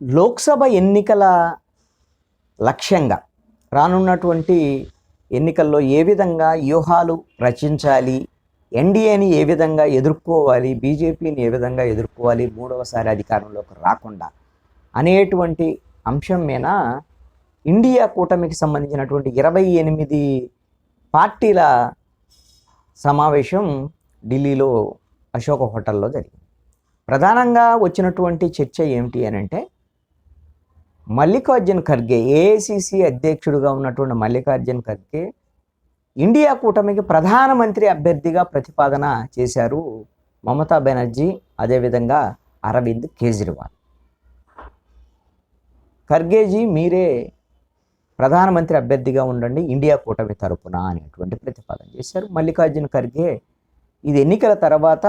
లోక్సభ ఎన్నికల లక్ష్యంగా రానున్నటువంటి ఎన్నికల్లో ఏ విధంగా వ్యూహాలు రచించాలి, ఎన్డీఏని ఏ విధంగా ఎదుర్కోవాలి, బీజేపీని ఏ విధంగా ఎదుర్కోవాలి మూడవసారి అధికారంలోకి రాకుండా అనేటువంటి అంశం మీద ఇండియా కూటమికి సంబంధించినటువంటి 28 పార్టీల సమావేశం ఢిల్లీలో అశోక హోటల్లో జరిగింది. ప్రధానంగా వచ్చినటువంటి చర్చ ఏమిటి అని అంటే, మల్లికార్జున్ ఖర్గే, ఏఐసిసి అధ్యక్షుడిగా ఉన్నటువంటి మల్లికార్జున్ ఖర్గే ఇండియా కూటమికి ప్రధానమంత్రి అభ్యర్థిగా ప్రతిపాదన చేశారు మమతా బెనర్జీ, అదేవిధంగా అరవింద్ కేజ్రీవాల్. ఖర్గేజీ మీరే ప్రధానమంత్రి అభ్యర్థిగా ఉండండి ఇండియా కూటమి తరపున అనేటువంటి ప్రతిపాదన చేశారు. మల్లికార్జున్ ఖర్గే ఇది ఎన్నికల తర్వాత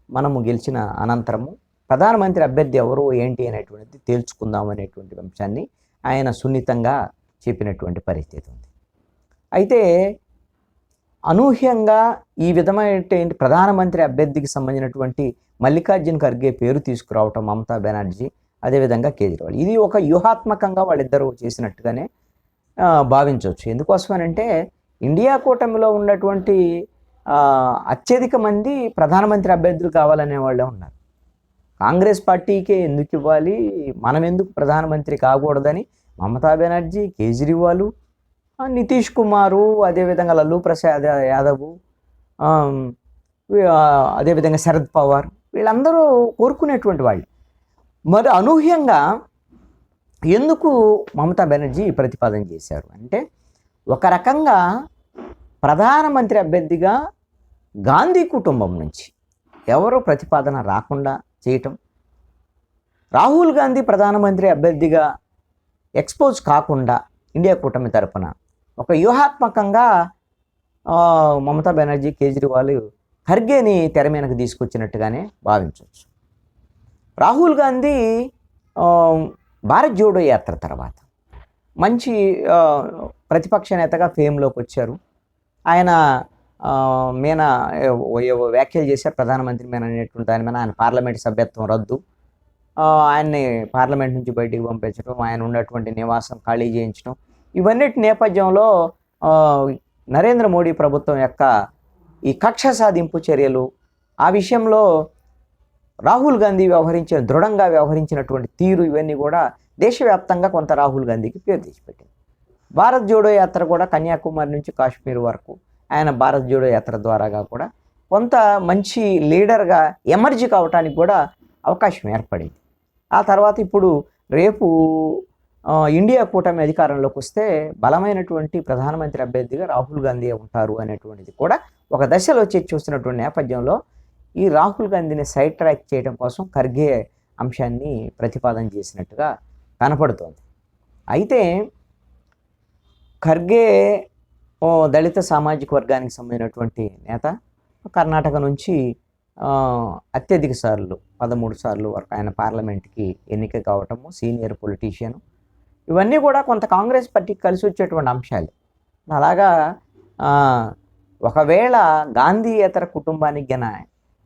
మనము గెలిచిన అనంతరము ప్రధానమంత్రి అభ్యర్థి ఎవరు ఏంటి అనేటువంటిది తేల్చుకుందాం అనేటువంటి అంశాన్ని ఆయన సున్నితంగా చెప్పినటువంటి పరిస్థితి ఉంది. అయితే అనూహ్యంగా ఈ విధమైనటువంటి ప్రధానమంత్రి అభ్యర్థికి సంబంధించినటువంటి మల్లికార్జున్ ఖర్గే పేరు తీసుకురావటం మమతా బెనర్జీ, అదేవిధంగా కేజ్రీవాల్, ఇది ఒక వ్యూహాత్మకంగా వాళ్ళిద్దరూ చేసినట్టుగానే భావించవచ్చు. ఎందుకోసమనంటే ఇండియా కూటమిలో ఉన్నటువంటి అత్యధిక మంది ప్రధానమంత్రి అభ్యర్థులు కావాలనే వాళ్ళే ఉన్నారు. కాంగ్రెస్ పార్టీకే ఎందుకు ఇవ్వాలి, మనం ఎందుకు ప్రధానమంత్రి కాకూడదని మమతా బెనర్జీ, కేజ్రీవాల్, నితీష్ కుమారు, అదేవిధంగా లల్లూ ప్రసాద్ యాదవ్, అదేవిధంగా శరద్ పవార్, వీళ్ళందరూ కోరుకునేటువంటి వాళ్ళు. మరి అనూహ్యంగా ఎందుకు మమతా బెనర్జీ ప్రతిపాదన చేశారు అంటే, ఒక రకంగా ప్రధానమంత్రి అభ్యర్థిగా గాంధీ కుటుంబం నుంచి ఎవరో ప్రతిపాదన రాకుండా చేయటం, రాహుల్ గాంధీ ప్రధానమంత్రి అభ్యర్థిగా ఎక్స్పోజ్ కాకుండా ఇండియా కూటమి తరపున ఒక వ్యూహాత్మకంగా మమతా బెనర్జీ, కేజ్రీవాల్ ఖర్గేని తెర మీదకు తీసుకొచ్చినట్టుగానే భావించవచ్చు. రాహుల్ గాంధీ భారత్ జోడో యాత్ర తర్వాత మంచి ప్రతిపక్ష నేతగా ఫేమ్లోకి వచ్చారు. ఆయన మీద వ్యాఖ్యలు చేశారు ప్రధానమంత్రి మీద అనేటువంటి దాని మీద. ఆయన పార్లమెంట్ సభ్యత్వం రద్దు, ఆయన్ని పార్లమెంట్ నుంచి బయటికి పంపించడం, ఆయన ఉన్నటువంటి నివాసం ఖాళీ చేయించడం, ఇవన్నిటి నేపథ్యంలో నరేంద్ర మోడీ ప్రభుత్వం యొక్క ఈ కక్ష సాధింపు చర్యలు, ఆ విషయంలో రాహుల్ గాంధీ దృఢంగా వ్యవహరించినటువంటి తీరు, ఇవన్నీ కూడా దేశవ్యాప్తంగా కొంత రాహుల్ గాంధీకి పేరు తెచ్చిపెట్టింది. భారత్ జోడో యాత్ర కూడా కన్యాకుమారి నుంచి కాశ్మీర్ వరకు ఆయన భారత్ జోడో యాత్ర ద్వారాగా కూడా కొంత మంచి లీడర్గా ఎమర్జీ కావటానికి కూడా అవకాశం ఏర్పడింది. ఆ తర్వాత ఇప్పుడు రేపు ఇండియా కూటమి అధికారంలోకి వస్తే బలమైనటువంటి ప్రధానమంత్రి అభ్యర్థిగా రాహుల్ గాంధీ ఉంటారు అనేటువంటిది కూడా ఒక దశలో చూస్తున్నటువంటి నేపథ్యంలో ఈ రాహుల్ గాంధీని సైడ్ ట్రాక్ చేయడం కోసం ఖర్గే అంశాన్ని ప్రతిపాదన చేసినట్టుగా కనపడుతోంది. అయితే ఖర్గే దళిత సామాజిక వర్గానికి సంబంధించినటువంటి నేత, కర్ణాటక నుంచి అత్యధిక సార్లు 13 సార్లు వరకు ఆయన పార్లమెంట్కి ఎన్నిక కావటము, సీనియర్ పొలిటీషియన్, ఇవన్నీ కూడా కొంత కాంగ్రెస్ పార్టీకి కలిసి వచ్చేటువంటి అంశాలు. అలాగా ఒకవేళ గాంధీయేతర కుటుంబానికి గన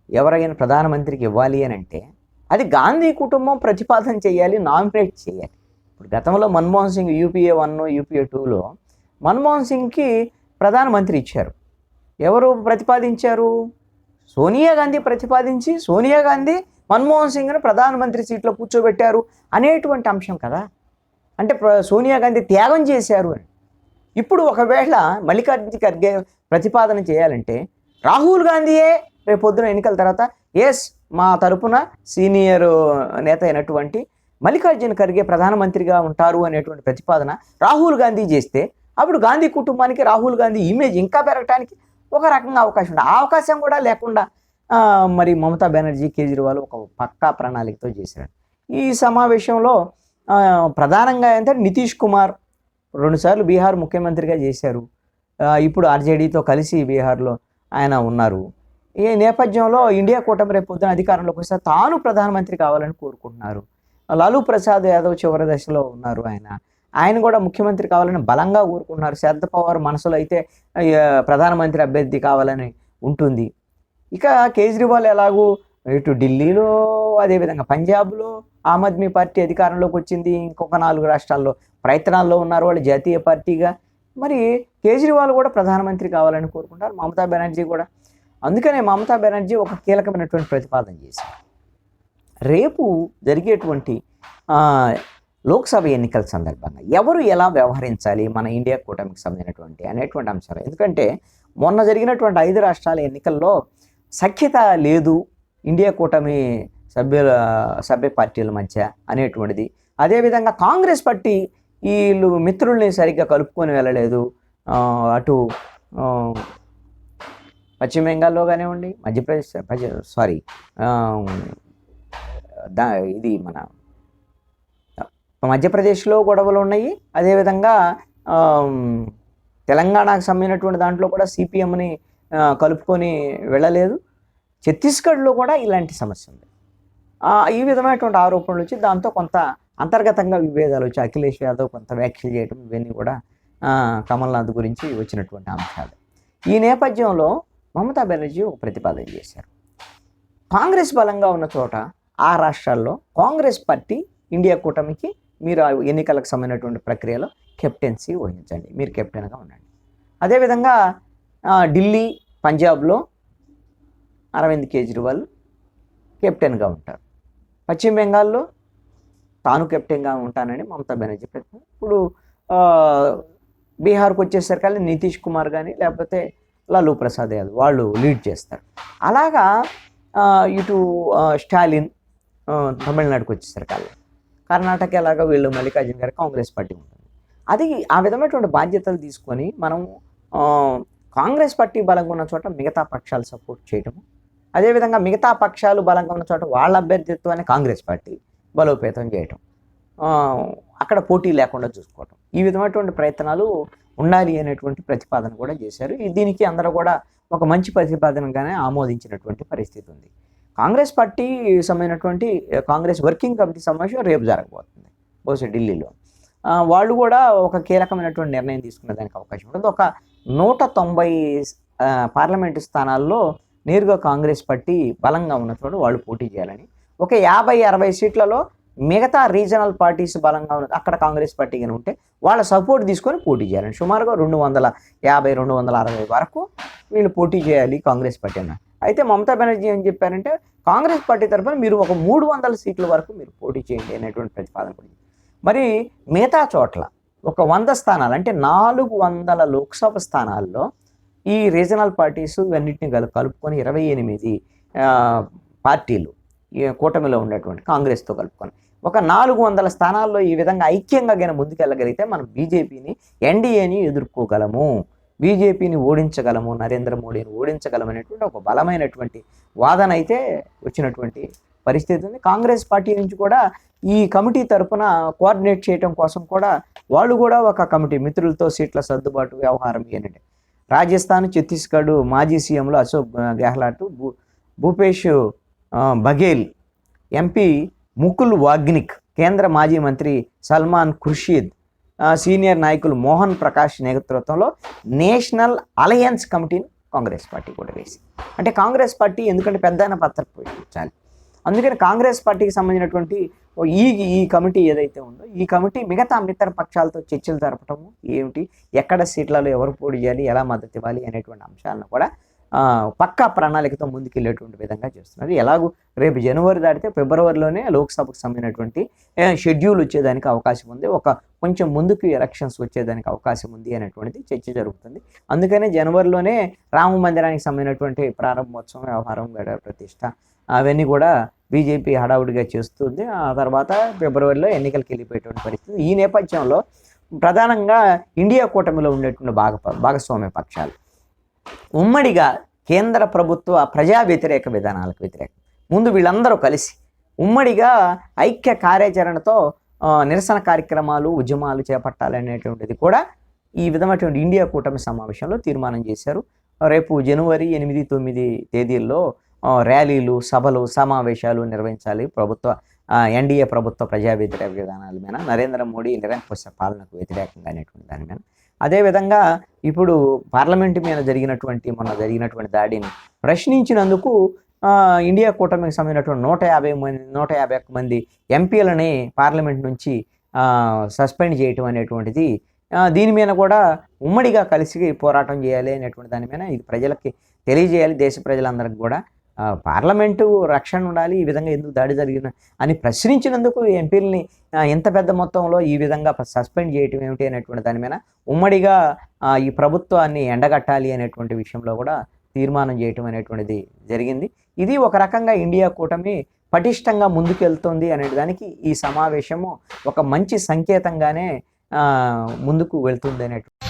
ఎవరైనా ప్రధానమంత్రికి ఇవ్వాలి అని అంటే అది గాంధీ కుటుంబం ప్రతిపాదన చేయాలి, నామినేట్ చేయాలి. ఇప్పుడు గతంలో మన్మోహన్ సింగ్ యూపీఏ 1, యూపీఏ 2లో మన్మోహన్ సింగ్కి ప్రధానమంత్రి ఇచ్చారు. ఎవరు ప్రతిపాదించారు? సోనియా గాంధీ ప్రతిపాదించి సోనియా గాంధీ మన్మోహన్ సింగ్ని ప్రధానమంత్రి సీట్లో కూర్చోబెట్టారు అనేటువంటి అంశం కదా. అంటే సోనియా గాంధీ త్యాగం చేశారు అని. ఇప్పుడు ఒకవేళ మల్లికార్జున ఖర్గే ప్రతిపాదన చేయాలంటే రాహుల్ గాంధీయే రేపు పొద్దున ఎన్నికల తర్వాత మా తరపున సీనియర్ నేత అయినటువంటి మల్లికార్జున ఖర్గే ప్రధానమంత్రిగా ఉంటారు అనేటువంటి ప్రతిపాదన రాహుల్ గాంధీ చేస్తే అప్పుడు గాంధీ కుటుంబానికి రాహుల్ గాంధీ ఇమేజ్ ఇంకా పెరగడానికి ఒక రకంగా అవకాశం ఉంది. ఆ అవకాశం కూడా లేకుండా మరి మమతా బెనర్జీ, కేజ్రీవాల్ ఒక పక్కా ప్రణాళికతో చేశారు. ఈ సమావేశంలో ప్రధానంగా ఏంటంటే నితీష్ కుమార్ 2 సార్లు బీహార్ ముఖ్యమంత్రిగా చేశారు. ఇప్పుడు ఆర్జేడీతో కలిసి బీహార్లో ఆయన ఉన్నారు. ఈ నేపథ్యంలో ఇండియా కూటమి రేపు పొద్దున అధికారంలోకి వస్తే తాను ప్రధానమంత్రి కావాలని కోరుకుంటున్నారు. లాలూ ప్రసాద్ యాదవ్ చివరి దశలో ఉన్నారు. ఆయన కూడా ముఖ్యమంత్రి కావాలని బలంగా కోరుకుంటున్నారు. శరద్ పవార్ మనసులో అయితే ప్రధానమంత్రి అభ్యర్థి కావాలని ఉంటుంది. ఇక కేజ్రీవాల్ ఎలాగూ ఇటు ఢిల్లీలో, అదేవిధంగా పంజాబ్లో ఆమ్ ఆద్మీ పార్టీ అధికారంలోకి వచ్చింది. ఇంకొక 4 రాష్ట్రాల్లో ప్రయత్నాల్లో ఉన్నారు వాళ్ళు జాతీయ పార్టీగా. మరి కేజ్రీవాల్ కూడా ప్రధానమంత్రి కావాలని కోరుకుంటారు, మమతా బెనర్జీ కూడా. అందుకనే మమతా బెనర్జీ ఒక కీలకమైనటువంటి ప్రతిపాదన చేశారు. రేపు జరిగేటువంటి లోక్సభ ఎన్నికల సందర్భంగా ఎవరు ఎలా వ్యవహరించాలి మన ఇండియా కూటమికి సంబంధించినటువంటి అనేటువంటి అంశాలు. ఎందుకంటే మొన్న జరిగినటువంటి 5 రాష్ట్రాల ఎన్నికల్లో సఖ్యత లేదు ఇండియా కూటమి సభ్య పార్టీల మధ్య అనేటువంటిది. అదేవిధంగా కాంగ్రెస్ పార్టీ వీళ్ళు మిత్రుల్ని సరిగ్గా కలుపుకొని వెళ్ళలేదు. అటు పశ్చిమ బెంగాల్లో కానివ్వండి, మధ్యప్రదేశ్ ఇది మన మధ్యప్రదేశ్లో గొడవలు ఉన్నాయి. అదేవిధంగా తెలంగాణకు సంబంధించినటువంటి దాంట్లో కూడా సిపిఎంని కలుపుకొని వెళ్ళలేదు. ఛత్తీస్గఢ్లో కూడా ఇలాంటి సమస్య ఉంది. ఈ విధమైనటువంటి ఆరోపణలు వచ్చి దాంతో కొంత అంతర్గతంగా విభేదాలు వచ్చి అఖిలేష్ యాదవ్ కొంత వ్యాఖ్యలు చేయడం, ఇవన్నీ కూడా కమల్నాథ్ గురించి వచ్చినటువంటి అంశాలు. ఈ నేపథ్యంలో మమతా బెనర్జీ ఒక ప్రతిపాదన చేశారు. కాంగ్రెస్ బలంగా ఉన్న చోట ఆ రాష్ట్రాల్లో కాంగ్రెస్ పార్టీ ఇండియా కూటమికి మీరు ఎన్నికలకు సంబంధించినటువంటి ప్రక్రియలో కెప్టెన్సీ వహించండి, మీరు కెప్టెన్గా ఉండండి. అదేవిధంగా ఢిల్లీ, పంజాబ్లో అరవింద్ కేజ్రీవాల్ కెప్టెన్గా ఉంటారు. పశ్చిమ బెంగాల్లో తాను కెప్టెన్గా ఉంటానని మమతా బెనర్జీ ప్రతిపాదన. ఇప్పుడు బీహార్కి వచ్చేసరికి నితీష్ కుమార్ కానీ లేకపోతే లాలూ ప్రసాద్ యాదవ్ వాళ్ళు లీడ్ చేస్తారు. అలాగా ఇటు స్టాలిన్ తమిళనాడుకి వచ్చేసరికి కర్ణాటక ఎలాగా వీళ్ళు మల్లికార్జున గారు కాంగ్రెస్ పార్టీ ఉంటుంది. అది ఆ విధమైనటువంటి బాధ్యతలు తీసుకొని మనం కాంగ్రెస్ పార్టీ బలంగా ఉన్న చోట మిగతా పక్షాలు సపోర్ట్ చేయటము, అదేవిధంగా మిగతా పక్షాలు బలంగా ఉన్న చోట వాళ్ళ అభ్యర్థిత్వాన్ని కాంగ్రెస్ పార్టీ బలోపేతం చేయటం, అక్కడ పోటీ లేకుండా చూసుకోవటం, ఈ విధమైనటువంటి ప్రయత్నాలు ఉండాలి అనేటువంటి ప్రతిపాదన కూడా చేశారు. దీనికి అందరూ కూడా ఒక మంచి ప్రతిపాదనగానే ఆమోదించినటువంటి పరిస్థితి ఉంది. కాంగ్రెస్ పార్టీ సంబంధించినటువంటి కాంగ్రెస్ వర్కింగ్ కమిటీ సమావేశం రేపు జరగబోతుంది బహుశా ఢిల్లీలో. వాళ్ళు కూడా ఒక కీలకమైనటువంటి నిర్ణయం తీసుకునే దానికి అవకాశం ఉంటుంది. ఒక 190 పార్లమెంటు స్థానాల్లో నేరుగా కాంగ్రెస్ పార్టీ బలంగా ఉన్న చోట వాళ్ళు పోటీ చేయాలని, ఒక 50-60 సీట్లలో మిగతా రీజనల్ పార్టీస్ బలంగా ఉన్నది అక్కడ కాంగ్రెస్ పార్టీ కానీ ఉంటే వాళ్ళ సపోర్ట్ తీసుకొని పోటీ చేయాలని, సుమారుగా 250-260 వరకు వీళ్ళు పోటీ చేయాలి కాంగ్రెస్ పార్టీ అన్న. అయితే మమతా బెనర్జీ ఏం చెప్పారంటే కాంగ్రెస్ పార్టీ తరఫున మీరు ఒక 300 సీట్ల వరకు మీరు పోటీ చేయండి అనేటువంటి ప్రతిపాదన పడింది. మరి మిగతా చోట్ల ఒక 100 స్థానాలు అంటే 400 లోక్సభ స్థానాల్లో ఈ రీజనల్ పార్టీస్ ఇవన్నింటినీ కలుపుకొని 28 పార్టీలు ఈ కూటమిలో ఉన్నటువంటి కాంగ్రెస్తో కలుపుకొని ఒక 400 స్థానాల్లో ఈ విధంగా ఐక్యంగా కానీ ముందుకెళ్ళగలిగితే మనం బీజేపీని, ఎన్డీఏని ఎదుర్కోగలము, బీజేపీని ఓడించగలము, నరేంద్ర మోడీని ఓడించగలము అనేటువంటి ఒక బలమైనటువంటి వాదన అయితే వచ్చినటువంటి పరిస్థితి ఉంది. కాంగ్రెస్ పార్టీ నుంచి కూడా ఈ కమిటీ తరఫున కోఆర్డినేట్ చేయడం కోసం కూడా వాళ్ళు కూడా ఒక కమిటీ మిత్రులతో సీట్ల సర్దుబాటు వ్యవహారం ఏంటంటే రాజస్థాన్, ఛత్తీస్గఢ్ మాజీ సీఎంలు అశోక్ గెహ్లాట్, భూపేష్ బఘేల్, ఎంపీ ముకుల్ వాగ్నిక్, కేంద్ర మాజీ మంత్రి సల్మాన్ ఖుర్షీద్, సీనియర్ నాయకులు మోహన్ ప్రకాష్ నేతృత్వంలో నేషనల్ అలయన్స్ కమిటీని కాంగ్రెస్ పార్టీ కూడా వేసి, అంటే కాంగ్రెస్ పార్టీ ఎందుకంటే పెద్దయిన పాత్ర పోషించాలి, అందుకని కాంగ్రెస్ పార్టీకి సంబంధించినటువంటి ఈ కమిటీ ఏదైతే ఉందో ఈ కమిటీ మిగతా మిత్ర పక్షాలతో చర్చలు జరపటము, ఏమిటి ఎక్కడ సీట్లలో ఎవరు పోటీ చేయాలి, ఎలా మద్దతు ఇవ్వాలి అనేటువంటి అంశాలను కూడా పక్కా ప్రణాళికతో ముందుకెళ్ళేటువంటి విధంగా చేస్తున్నారు. ఎలాగూ రేపు జనవరి దాటితే ఫిబ్రవరిలోనే లోక్సభకు సంబంధించినటువంటి షెడ్యూల్ వచ్చేదానికి అవకాశం ఉంది, ఒక కొంచెం ముందుకు ఎలక్షన్స్ వచ్చేదానికి అవకాశం ఉంది అనేటువంటిది చర్చ జరుగుతుంది. అందుకనే జనవరిలోనే రామ మందిరానికి సంబంధించినటువంటి ప్రారంభోత్సవం, వ్యవహారం, గడ ప్రతిష్ట అవన్నీ కూడా బీజేపీ హడావుడిగా చేస్తుంది. ఆ తర్వాత ఫిబ్రవరిలో ఎన్నికలకు వెళ్ళిపోయేటువంటి పరిస్థితి. ఈ నేపథ్యంలో ప్రధానంగా ఇండియా కూటమిలో ఉండేటువంటి భాగస్వామ్య పక్షాలు ఉమ్మడిగా కేంద్ర ప్రభుత్వ ప్రజా వ్యతిరేక విధానాలకు వ్యతిరేకం ముందు వీళ్ళందరూ కలిసి ఉమ్మడిగా ఐక్య కార్యాచరణతో నిరసన కార్యక్రమాలు, ఉద్యమాలు చేపట్టాలనేటువంటిది కూడా ఈ విధమైనటువంటి ఇండియా కూటమి సమావేశంలో తీర్మానం చేశారు. రేపు జనవరి 8-9 తేదీల్లో ర్యాలీలు, సభలు, సమావేశాలు నిర్వహించాలి. ఎన్డీఏ ప్రభుత్వ ప్రజా వ్యతిరేక విధానాల మీద, నరేంద్ర మోడీ నిరంకుశ పాలనకు వ్యతిరేకంగా అనేటువంటి దాని మీద, అదేవిధంగా ఇప్పుడు పార్లమెంటు మీద మొన్న జరిగినటువంటి దాడిని ప్రశ్నించినందుకు ఇండియా కూటమికి సంబంధించినటువంటి 151 మంది ఎంపీలని పార్లమెంట్ నుంచి సస్పెండ్ చేయటం అనేటువంటిది, దీని మీద కూడా ఉమ్మడిగా కలిసి పోరాటం చేయాలి అనేటువంటి దాని మీద ఇది ప్రజలకి తెలియజేయాలి, దేశ ప్రజలందరికీ కూడా. పార్లమెంటు రక్షణ ఉండాలి, ఈ విధంగా ఎందుకు దాడి జరిగిన అని ప్రశ్నించినందుకు ఎంపీలని ఇంత పెద్ద మొత్తంలో ఈ విధంగా సస్పెండ్ చేయటం ఏమిటి అనేటువంటి దాని మీద ఉమ్మడిగా ఈ ప్రభుత్వాన్ని ఎండగట్టాలి అనేటువంటి విషయంలో కూడా తీర్మానం చేయటం అనేటువంటిది జరిగింది. ఇది ఒక రకంగా ఇండియా కూటమి పటిష్టంగా ముందుకెళ్తుంది అనే దానికి ఈ సమావేశము ఒక మంచి సంకేతంగానే ముందుకు వెళ్తుంది అనేటువంటి